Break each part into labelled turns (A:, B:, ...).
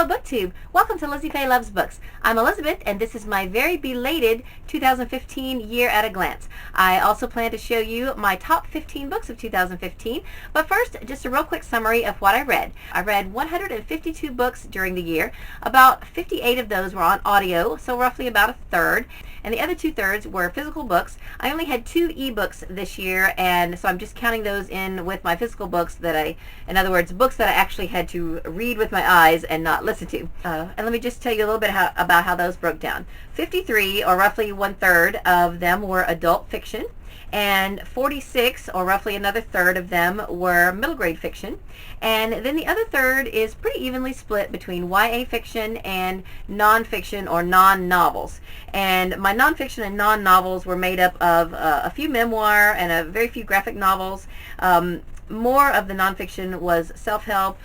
A: Hello BookTube! Welcome to Lizzie Fay Loves Books. I'm Elizabeth and this is my very belated 2015 year at a glance. I also plan to show you my top 15 books of 2015, but first just a real quick summary of what I read. I read 152 books during the year. About 58 of those were on audio, so roughly about a third, and the other 2/3 were physical books. I only had 2 ebooks this year, and so I'm just counting those in with my physical books in other words, books that I actually had to read with my eyes and not listen to. And let me just tell you a little bit about how those broke down. 53, or roughly 1/3 of them, were adult fiction, and 46, or roughly another third of them, were middle grade fiction. And then the other third is pretty evenly split between YA fiction and nonfiction or non-novels. And my nonfiction and non-novels were made up of a few memoir and a very few graphic novels. More of the nonfiction was self-help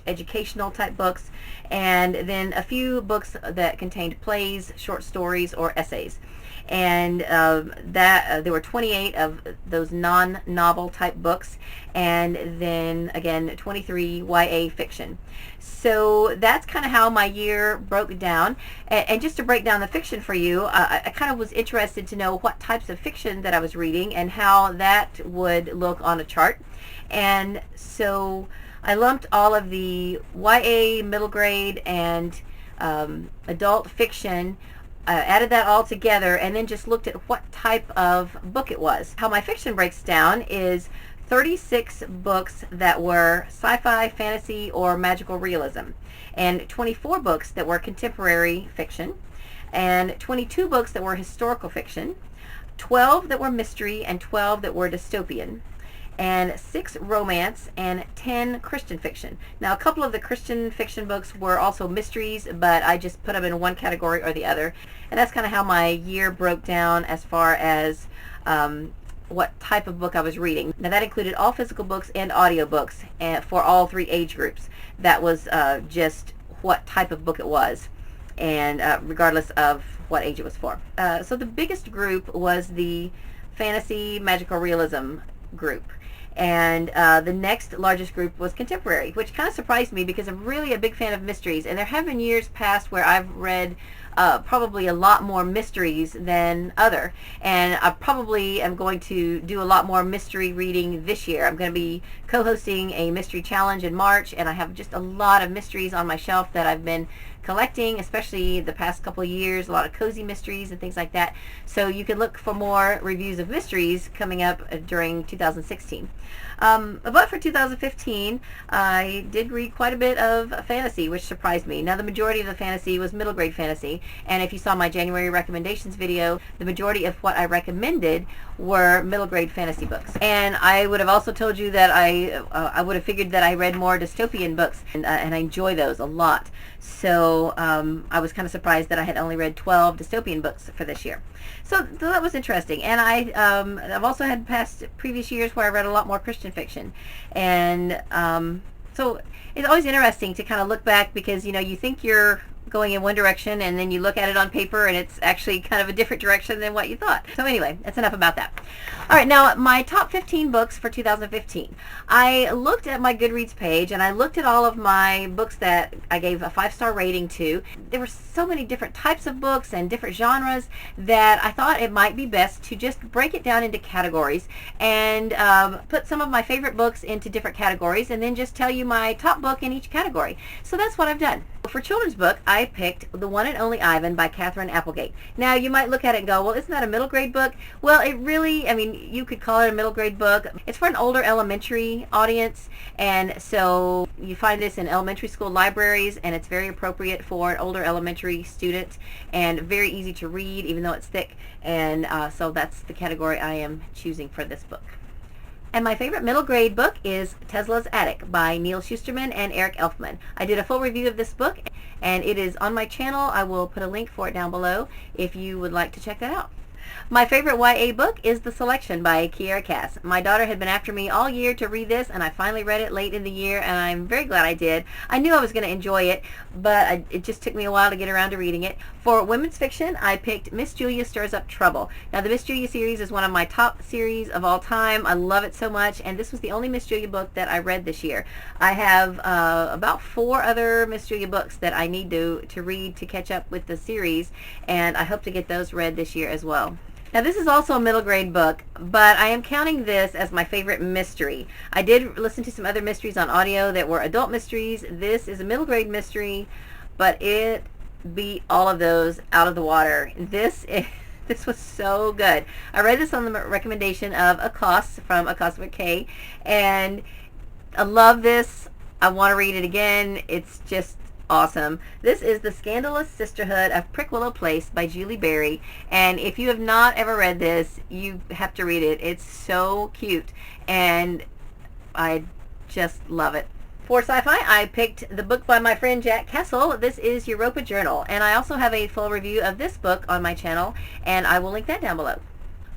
A: / educational type books, and then a few books that contained plays, short stories, or essays. And there were 28 of those non-novel type books, and then again 23 YA fiction. So that's kind of how my year broke down. And just to break down the fiction for you, I kind of was interested to know what types of fiction that I was reading and how that would look on a chart. And so I lumped all of the YA, middle grade, and adult fiction, added that all together, and then just looked at what type of book it was. How my fiction breaks down is 36 books that were sci-fi, fantasy, or magical realism, and 24 books that were contemporary fiction, and 22 books that were historical fiction, 12 that were mystery, and 12 that were dystopian, and 6 romance, and 10 Christian fiction. Now, a couple of the Christian fiction books were also mysteries, but I just put them in one category or the other. And that's kind of how my year broke down as far as what type of book I was reading. Now, that included all physical books and audio books for all 3 age groups. That was just what type of book it was, and regardless of what age it was for. So the biggest group was the fantasy magical realism group. And the next largest group was contemporary, which kind of surprised me because I'm really a big fan of mysteries, and there have been years past where I've read probably a lot more mysteries than other, and I probably am going to do a lot more mystery reading this year. I'm going to be co-hosting a mystery challenge in March, and I have just a lot of mysteries on my shelf that I've been collecting, especially the past couple of years, a lot of cozy mysteries and things like that. So you can look for more reviews of mysteries coming up during 2016. But for 2015, I did read quite a bit of fantasy, which surprised me. Now, the majority of the fantasy was middle grade fantasy, and if you saw my January recommendations video, the majority of what I recommended were middle grade fantasy books. And I would have also told you that I would have figured that I read more dystopian books, and I enjoy those a lot. So I was kind of surprised that I had only read 12 dystopian books for this year. So that was interesting. And I've also had previous years where I read a lot more Christian fiction. And so it's always interesting to kind of look back, because you think you're going in one direction, and then you look at it on paper and it's actually kind of a different direction than what you thought. So anyway, that's enough about that. All right, now my top 15 books for 2015. I looked at my Goodreads page, and I looked at all of my books that I gave a 5-star rating to. There were so many different types of books and different genres that I thought it might be best to just break it down into categories and put some of my favorite books into different categories, and then just tell you my top book in each category. So that's what I've done. For children's book, I picked The One and Only Ivan by Katherine Applegate. Now, you might look at it and go, well, isn't that a middle grade book? Well, it really, you could call it a middle grade book. It's for an older elementary audience, and so you find this in elementary school libraries, and it's very appropriate for an older elementary student, and very easy to read, even though it's thick, and so that's the category I am choosing for this book. And my favorite middle grade book is Tesla's Attic by Neal Shusterman and Eric Elfman. I did a full review of this book, and it is on my channel. I will put a link for it down below if you would like to check that out. My favorite YA book is The Selection by Kiera Cass. My daughter had been after me all year to read this, and I finally read it late in the year, and I'm very glad I did. I knew I was going to enjoy it, but it just took me a while to get around to reading it. For women's fiction, I picked Miss Julia Stirs Up Trouble. Now, the Miss Julia series is one of my top series of all time. I love it so much, and this was the only Miss Julia book that I read this year. I have about 4 other Miss Julia books that I need to read to catch up with the series, and I hope to get those read this year as well. Now, this is also a middle grade book, but I am counting this as my favorite mystery. I did listen to some other mysteries on audio that were adult mysteries. This is a middle grade mystery, but it beat all of those out of the water. This was so good. I read this on the recommendation of Accost from Accost with K, and I love this. I want to read it again. It's just awesome. This is The Scandalous Sisterhood of Prickwillow Place by Julie Berry, and if you have not ever read this, you have to read it. It's so cute, and I just love it. For sci-fi, I picked the book by my friend Jack Kessel. This is Europa Journal, and I also have a full review of this book on my channel, and I will link that down below.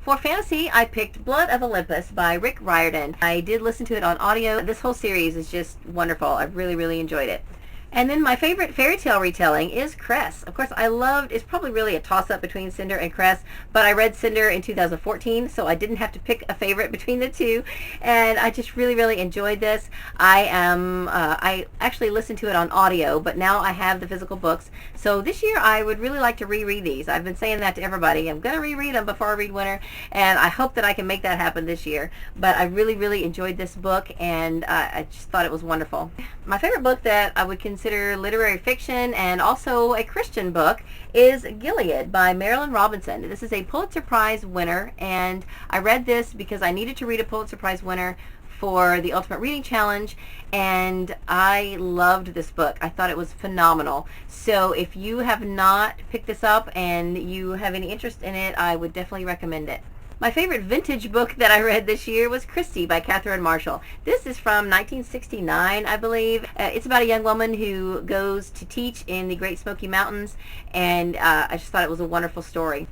A: For fantasy, I picked Blood of Olympus by Rick Riordan. I did listen to it on audio. This whole series is just wonderful. I really, really enjoyed it. And then my favorite fairy tale retelling is Cress. Of course, it's probably really a toss-up between Cinder and Cress, but I read Cinder in 2014, so I didn't have to pick a favorite between the two, and I just really, really enjoyed this. I actually listened to it on audio, but now I have the physical books, so this year I would really like to reread these. I've been saying that to everybody. I'm going to reread them before I read Winter, and I hope that I can make that happen this year, but I really, really enjoyed this book, and I just thought it was wonderful. My favorite book that I would consider literary fiction and also a Christian book is Gilead by Marilynne Robinson. This is a Pulitzer Prize winner, and I read this because I needed to read a Pulitzer Prize winner for the Ultimate Reading Challenge, and I loved this book. I thought it was phenomenal. So if you have not picked this up and you have any interest in it, I would definitely recommend it. My favorite vintage book that I read this year was Christy by Catherine Marshall. This is from 1969, I believe. It's about a young woman who goes to teach in the Great Smoky Mountains, and I just thought it was a wonderful story.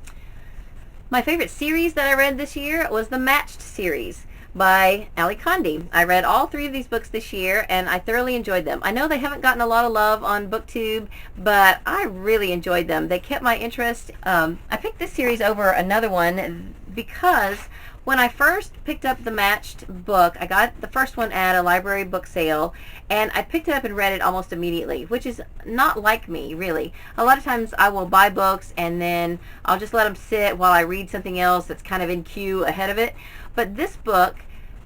A: My favorite series that I read this year was the Matched series by Ali Condie. I read all 3 of these books this year, and I thoroughly enjoyed them. I know they haven't gotten a lot of love on BookTube, but I really enjoyed them. They kept my interest. I picked this series over another one because when I first picked up the Matched book, I got the first one at a library book sale, and I picked it up and read it almost immediately, which is not like me, really. A lot of times I will buy books and then I'll just let them sit while I read something else that's kind of in queue ahead of it. But this book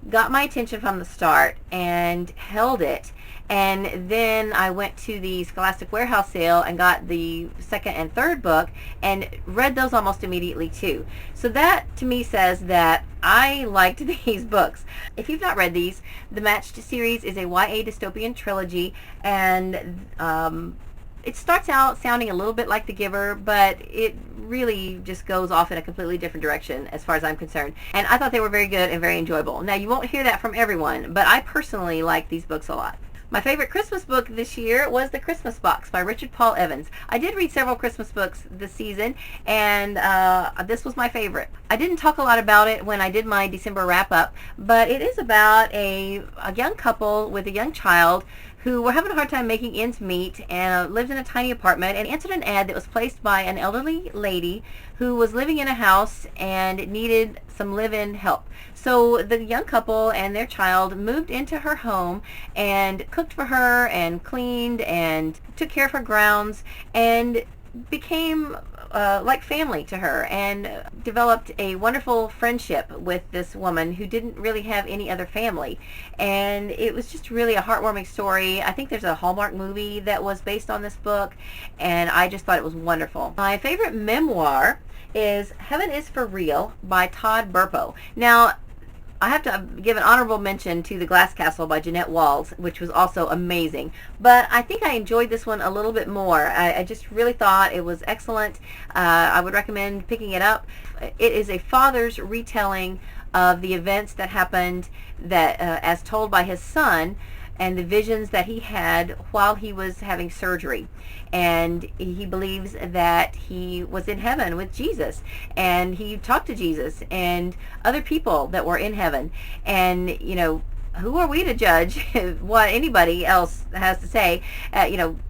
A: got my attention from the start and held it. And then I went to the Scholastic Warehouse sale and got the second and third book and read those almost immediately too. So that to me says that I liked these books. If you've not read these, the Matched series is a YA dystopian trilogy, and it starts out sounding a little bit like The Giver, but it really just goes off in a completely different direction as far as I'm concerned. And I thought they were very good and very enjoyable. Now, you won't hear that from everyone, but I personally like these books a lot. My favorite Christmas book this year was The Christmas Box by Richard Paul Evans. I did read several Christmas books this season, and this was my favorite. I didn't talk a lot about it when I did my December wrap-up, but it is about a young couple with a young child who were having a hard time making ends meet and lived in a tiny apartment, and answered an ad that was placed by an elderly lady who was living in a house and needed some live-in help. So the young couple and their child moved into her home and cooked for her and cleaned and took care of her grounds and became like family to her, and developed a wonderful friendship with this woman who didn't really have any other family. And it was just really a heartwarming story. I think there's a Hallmark movie that was based on this book, and I just thought it was wonderful. My favorite memoir is Heaven is for Real by Todd Burpo. Now, I have to give an honorable mention to The Glass Castle by Jeanette Walls, which was also amazing. But I think I enjoyed this one a little bit more. I just really thought it was excellent. I would recommend picking it up. It is a father's retelling of the events that happened that, as told by his son, and the visions that he had while he was having surgery. And he believes that he was in heaven with Jesus, and he talked to Jesus and other people that were in heaven. And who are we to judge what anybody else has to say?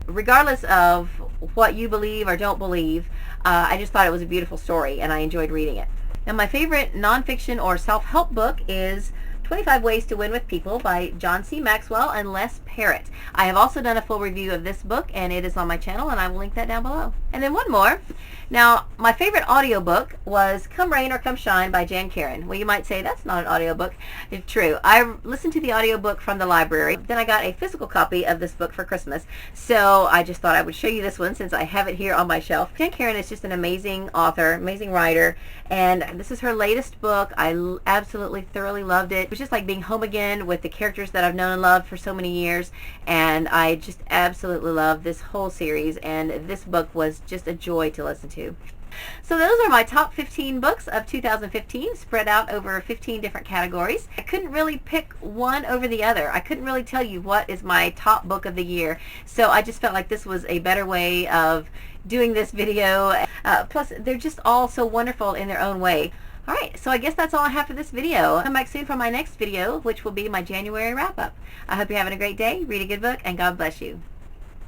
A: Regardless of what you believe or don't believe, I just thought it was a beautiful story, and I enjoyed reading it. Now, my favorite nonfiction or self-help book is 25 Ways to Win with People by John C. Maxwell and Les Parrott. I have also done a full review of this book, and it is on my channel, and I will link that down below. And then one more. Now, my favorite audiobook was Come Rain or Come Shine by Jan Karon. Well, you might say, that's not an audiobook. It's true. I listened to the audiobook from the library. Then I got a physical copy of this book for Christmas. So I just thought I would show you this one since I have it here on my shelf. Jan Karon is just an amazing author, amazing writer, and this is her latest book. I absolutely thoroughly loved it. It was just like being home again with the characters that I've known and loved for so many years, and I just absolutely love this whole series, and this book was just a joy to listen to. So those are my top 15 books of 2015, spread out over 15 different categories. I couldn't really pick one over the other. I couldn't really tell you what is my top book of the year, so I just felt like this was a better way of doing this video. Plus, they're just all so wonderful in their own way. Alright, so I guess that's all I have for this video. Come back soon for my next video, which will be my January wrap-up. I hope you're having a great day, read a good book, and God bless you.